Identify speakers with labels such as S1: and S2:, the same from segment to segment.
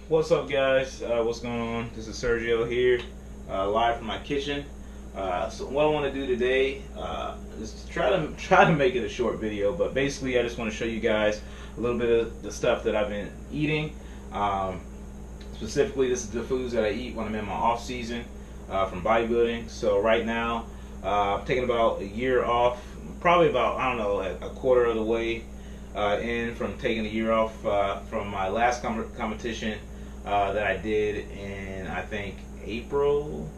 S1: What's up, guys? What's going on? This is Sergio here, live from my kitchen. So what I want to do today is try to make it a short video, but basically I just want to show you guys a little bit of the stuff that I've been eating. Specifically, this is the foods that I eat when I'm in my off season from bodybuilding. So right now, I'm taking about a year off, probably about, I don't know, a quarter of the way in from taking a year off from my last competition that I did in, I think, April.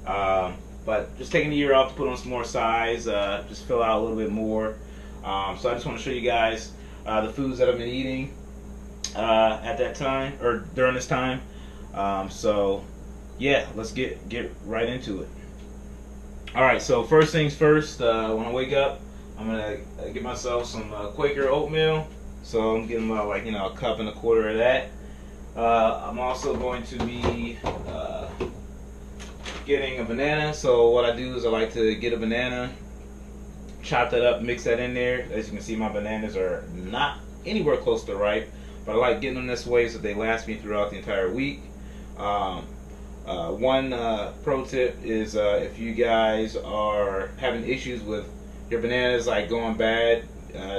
S1: But just taking a year off to put on some more size, just fill out a little bit more. So I just want to show you guys the foods that I've been eating at that time, or during this time. So yeah, let's get right into it. Alright, so first things first, when I wake up, I'm gonna get myself some Quaker oatmeal. So I'm getting about, like, a cup and a quarter of that. I'm also going to be getting a banana. So what I do is I like to get a banana, chop that up, mix that in there. As you can see, my bananas are not anywhere close to ripe, but I like getting them this way so they last me throughout the entire week. One pro tip is if you guys are having issues with your bananas like going bad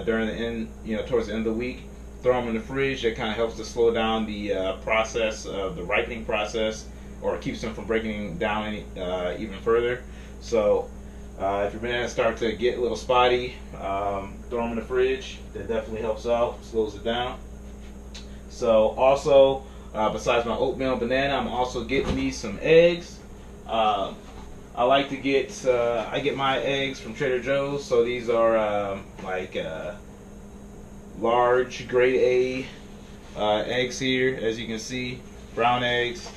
S1: during the end, towards the end of the week, throw them in the fridge. That kind of helps to slow down the process of the ripening process, or it keeps them from breaking down even further. So if your bananas start to get a little spotty, throw them in the fridge. That definitely helps out, slows it down. So also, besides my oatmeal and banana, I'm also getting me some eggs. I like to get I get my eggs from Trader Joe's. So these are large grade A eggs here, as you can see, brown eggs.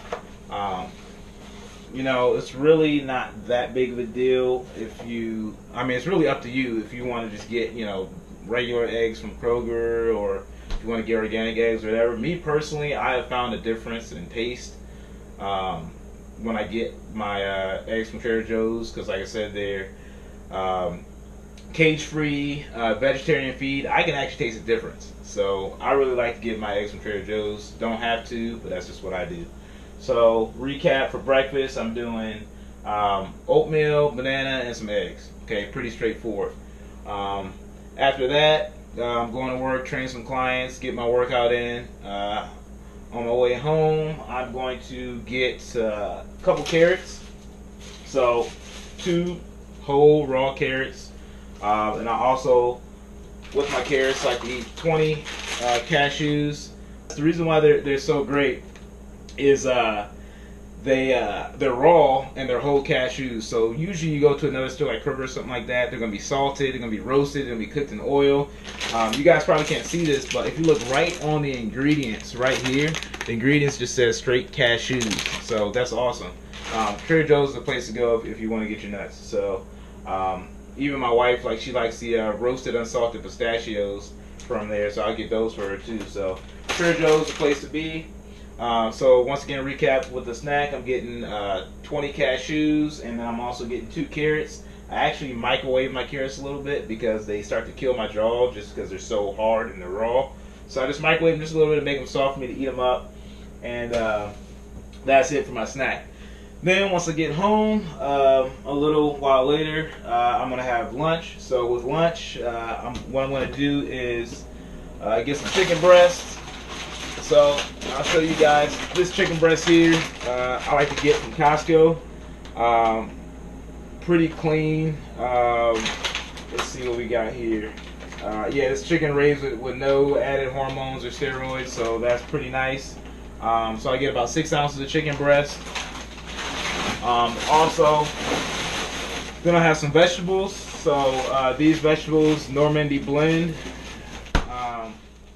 S1: It's really not that big of a deal if you, it's really up to you if you want to just get, regular eggs from Kroger, or if you want to get organic eggs or whatever. Me personally, I have found a difference in taste when I get my eggs from Trader Joe's, because like I said, they're cage-free, vegetarian feed. I can actually taste the difference. So I really like to get my eggs from Trader Joe's. Don't have to, but that's just what I do. So recap: for breakfast, I'm doing oatmeal, banana, and some eggs. Okay, pretty straightforward. After that, I'm going to work, train some clients, get my workout in. On my way home, I'm going to get a couple carrots. So 2 whole raw carrots. And I also, with my carrots, like to eat 20 cashews. The reason why they're so great is they're raw and they're whole cashews. So usually you go to another store like Kroger or something like that, they're gonna be salted, they're gonna be roasted, they're gonna be cooked in oil. You guys probably can't see this, but if you look right on the ingredients right here, the ingredients just says straight cashews. So that's awesome. Trader Joe's is the place to go if you want to get your nuts. So even my wife, she likes the roasted unsalted pistachios from there, so I'll get those for her too. So Trader Joe's is the place to be. So once again, recap with the snack, I'm getting 20 cashews, and then I'm also getting 2 carrots. I actually microwave my carrots a little bit because they start to kill my jaw just because they're so hard and they're raw. So I just microwave them just a little bit to make them soft for me to eat them up, and that's it for my snack. Then once I get home, a little while later, I'm gonna have lunch. So with lunch, what I'm gonna do is get some chicken breast. So I'll show you guys this chicken breast here. I like to get from Costco. Pretty clean. Let's see what we got here. Yeah, this chicken raised with no added hormones or steroids, so that's pretty nice. So I get about 6 ounces of chicken breast. Also, then I have some vegetables. So these vegetables, Normandy blend.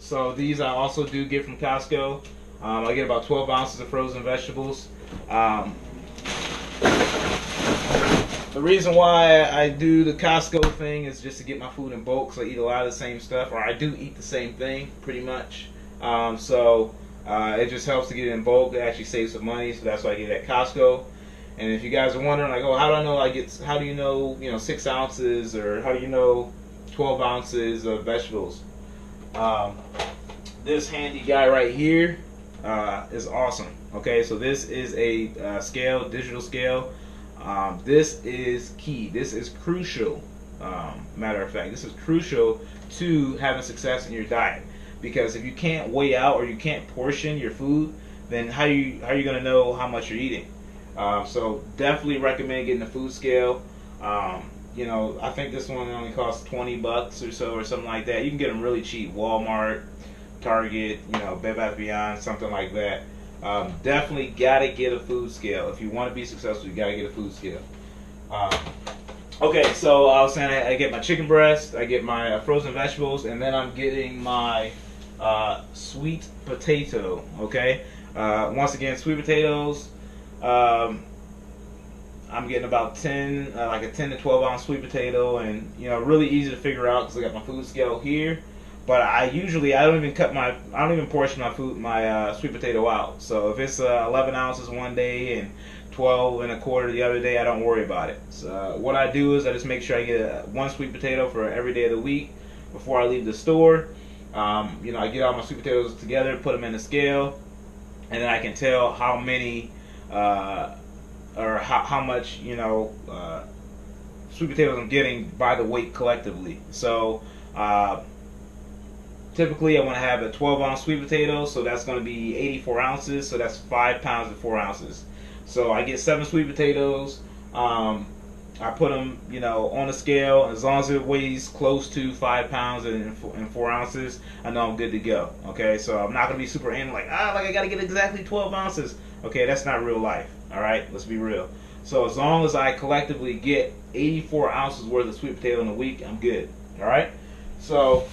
S1: So these I also do get from Costco. I get about 12 ounces of frozen vegetables. The reason why I do the Costco thing is just to get my food in bulk, so I eat a lot of the same stuff, or I do eat the same thing pretty much. It just helps to get it in bulk. It actually saves some money, so that's why I get it at Costco. And if you guys are wondering, like, oh, how do I know? How do you know, 6 ounces, or how do you know 12 ounces of vegetables? This handy guy right here is awesome. Okay, so this is a scale, digital scale. This is key. This is crucial. Matter of fact, this is crucial to having success in your diet, because if you can't weigh out or you can't portion your food, then how you gonna know how much you're eating? So definitely recommend getting a food scale. You know, I think this one only costs $20 or so, or something like that. You can get them really cheap, Walmart, Target, you know, Bed Bath & Beyond, something like that. Definitely gotta get a food scale. If you want to be successful, you gotta get a food scale. Okay, so I was saying I get my chicken breast, I get my frozen vegetables, and then I'm getting my sweet potato. Okay, once again, sweet potatoes. I'm getting about 10, like a 10 to 12 ounce sweet potato, and you know, really easy to figure out because I got my food scale here. But I don't even portion my sweet potato out. So if it's 11 ounces one day and 12 and a quarter the other day, I don't worry about it. So what I do is I just make sure I get one sweet potato for every day of the week before I leave the store. You know, I get all my sweet potatoes together, put them in the scale, and then I can tell how many or how much, you know, sweet potatoes I'm getting by the weight collectively. So typically I want to have a 12 ounce sweet potato, so that's going to be 84 ounces, so that's 5 pounds and 4 ounces. So I get 7 sweet potatoes. I put them, you know, on a scale. As long as it weighs close to 5 pounds and 4 ounces, I know I'm good to go. Okay, so I'm not going to be super in like I got to get exactly 12 ounces. Okay, that's not real life. All right, let's be real. So as long as I collectively get 84 ounces worth of sweet potato in a week, I'm good. All right. So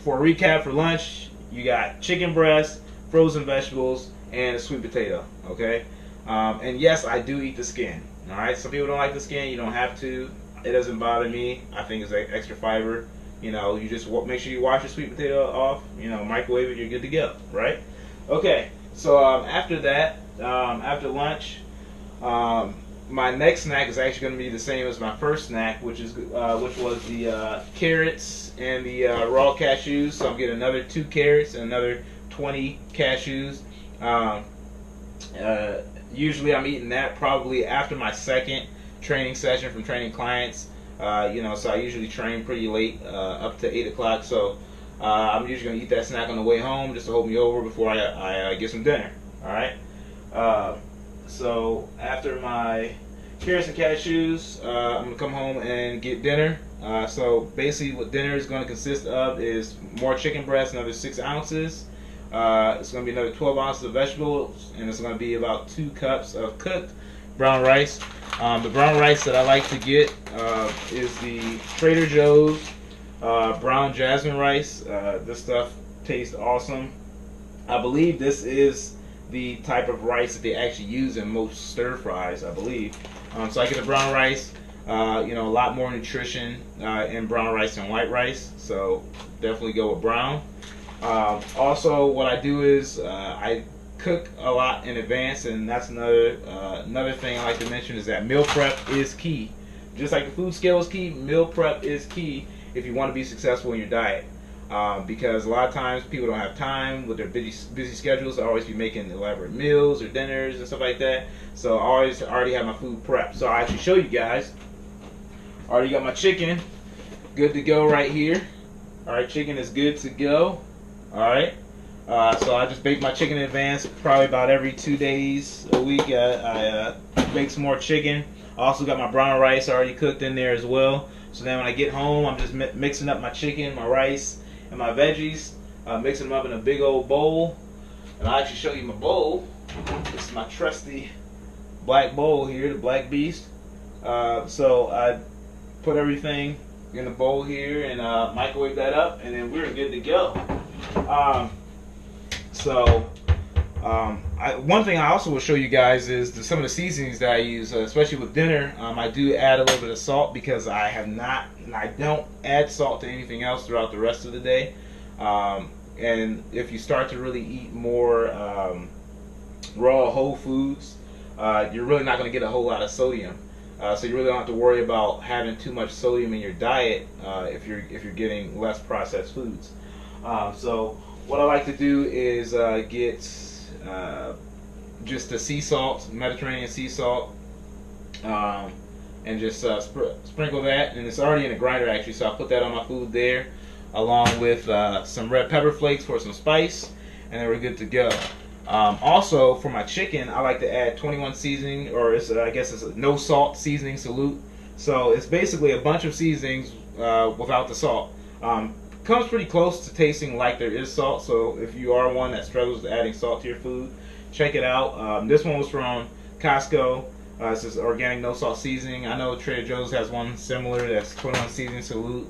S1: for a recap, for lunch, you got chicken breast, frozen vegetables, and a sweet potato. Okay. And yes, I do eat the skin. All right. Some people don't like the skin. You don't have to. It doesn't bother me. I think it's extra fiber. You know, you just make sure you wash your sweet potato off. You know, microwave it. You're good to go. Right. Okay. So after that, after lunch, my next snack is actually going to be the same as my first snack, which was the carrots and the raw cashews. So I'm getting another 2 carrots and another 20 cashews. Usually I'm eating that probably after my second training session from training clients. You know, so I usually train pretty late, up to 8 o'clock. So I'm usually going to eat that snack on the way home just to hold me over before I get some dinner. All right. So after my carrots and cashews, I'm going to come home and get dinner. So basically what dinner is going to consist of is more chicken breast, another 6 ounces. It's going to be another 12 ounces of vegetables, and it's going to be about 2 cups of cooked brown rice. The brown rice that I like to get is the Trader Joe's brown jasmine rice. This stuff tastes awesome. I believe this is the type of rice that they actually use in most stir fries, I believe. So I get the brown rice. You know, a lot more nutrition in brown rice than white rice, so definitely go with brown. Also, what I do is I cook a lot in advance, and that's another thing I like to mention is that meal prep is key. Just like the food scale is key, meal prep is key if you want to be successful in your diet. Because a lot of times people don't have time with their busy schedules to always be making elaborate meals or dinners and stuff like that. So I already have my food prepped. So I actually show you guys. I already got my chicken good to go right here. Alright, chicken is good to go. Alright. So I just bake my chicken in advance, probably about every 2 days a week. I bake some more chicken. I also got my brown rice already cooked in there as well. So then when I get home, I'm just mixing up my chicken, my rice, and my veggies, mixing them up in a big old bowl. And I'll actually show you my bowl. This is my trusty black bowl here, the Black Beast. So I put everything in the bowl here and microwave that up, and then we're good to go. One thing I also will show you guys is some of the seasonings that I use, especially with dinner. I do add a little bit of salt because I don't add salt to anything else throughout the rest of the day. And if you start to really eat more raw whole foods, you're really not going to get a whole lot of sodium. So you really don't have to worry about having too much sodium in your diet if you're getting less processed foods. So what I like to do is get just the sea salt, Mediterranean sea salt, and just sprinkle that. And it's already in a grinder actually, so I'll put that on my food there, along with some red pepper flakes for some spice, and then we're good to go. Also, for my chicken, I like to add 21 seasoning, or I guess it's a no salt seasoning salute. So it's basically a bunch of seasonings without the salt. Comes pretty close to tasting like there is salt. So if you are one that struggles with adding salt to your food, check it out. This one was from Costco. This is organic no salt seasoning. I know Trader Joe's has one similar that's 21 seasoning salute.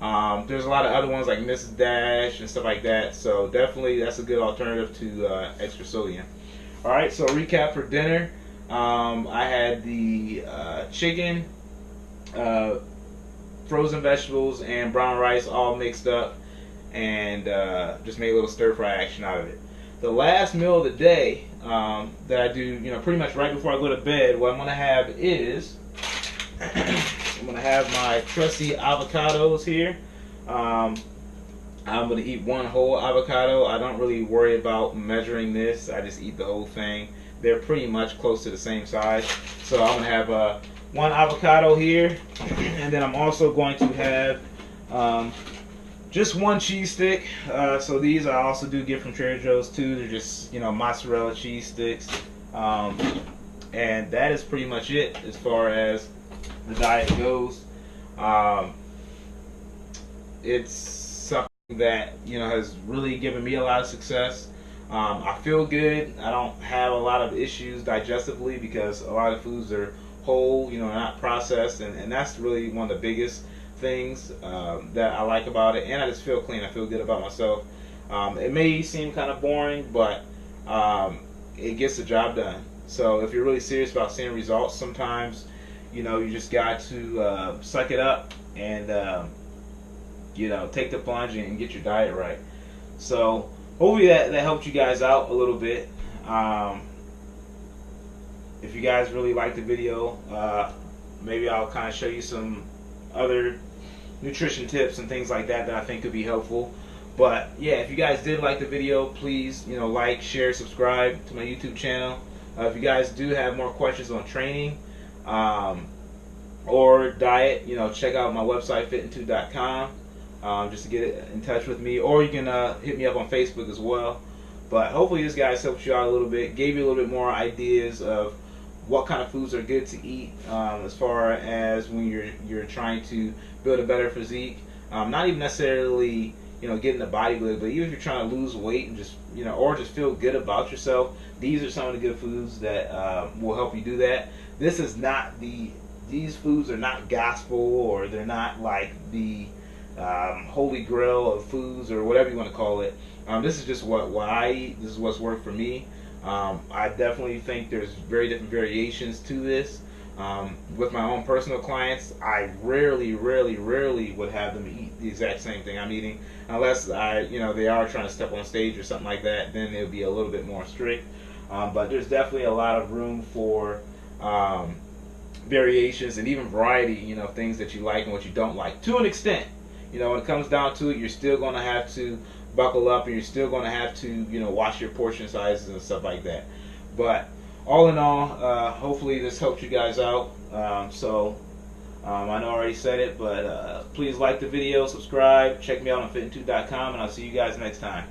S1: There's a lot of other ones like Mrs. Dash and stuff like that. So definitely that's a good alternative to extra sodium. Alright, so recap for dinner. I had the chicken, frozen vegetables, and brown rice all mixed up, and just made a little stir fry action out of it. The last meal of the day that I do, pretty much right before I go to bed, what I'm going to have is I'm going to have my trusty avocados here. I'm going to eat one whole avocado. I don't really worry about measuring this. I just eat the whole thing. They're pretty much close to the same size. So I'm going to have one avocado here. And then I'm also going to have just one cheese stick. So these I also do get from Trader Joe's too. They're just, mozzarella cheese sticks. And that is pretty much it as far as the diet goes. It's something that has really given me a lot of success. I feel good. I don't have a lot of issues digestively because a lot of foods are whole, not processed, and that's really one of the biggest things that I like about it. And I just feel clean. I feel good about myself. It may seem kind of boring, but it gets the job done. So if you're really serious about seeing results, sometimes you just got to suck it up and take the plunge and get your diet right. So hopefully that helped you guys out a little bit. If you guys really like the video, maybe I'll kind of show you some other nutrition tips and things like that I think could be helpful. But yeah, if you guys did like the video, please like, share, subscribe to my YouTube channel. If you guys do have more questions on training or diet, check out my website fitandtube.com just to get in touch with me, or you can hit me up on Facebook as well. But hopefully this guys helped you out a little bit, gave you a little bit more ideas of what kind of foods are good to eat as far as when you're trying to build a better physique. Not even necessarily getting a bodybuilder, but even if you're trying to lose weight and just or just feel good about yourself, these are some of the good foods that will help you do that. This is not these foods are not gospel, or they're not like the holy grail of foods or whatever you want to call it. This is just what I eat. This is what's worked for me. I definitely think there's very different variations to this. With my own personal clients, I rarely would have them eat the exact same thing I'm eating, unless they are trying to step on stage or something like that. Then it would be a little bit more strict. But there's definitely a lot of room for variations and even variety. Things that you like and what you don't like, to an extent. When it comes down to it, you're still going to have to buckle up, and you're still going to have to watch your portion sizes and stuff like that. But all in all, hopefully this helped you guys out. I know I already said it, but please like the video, subscribe, check me out on fitandtube.com, and I'll see you guys next time.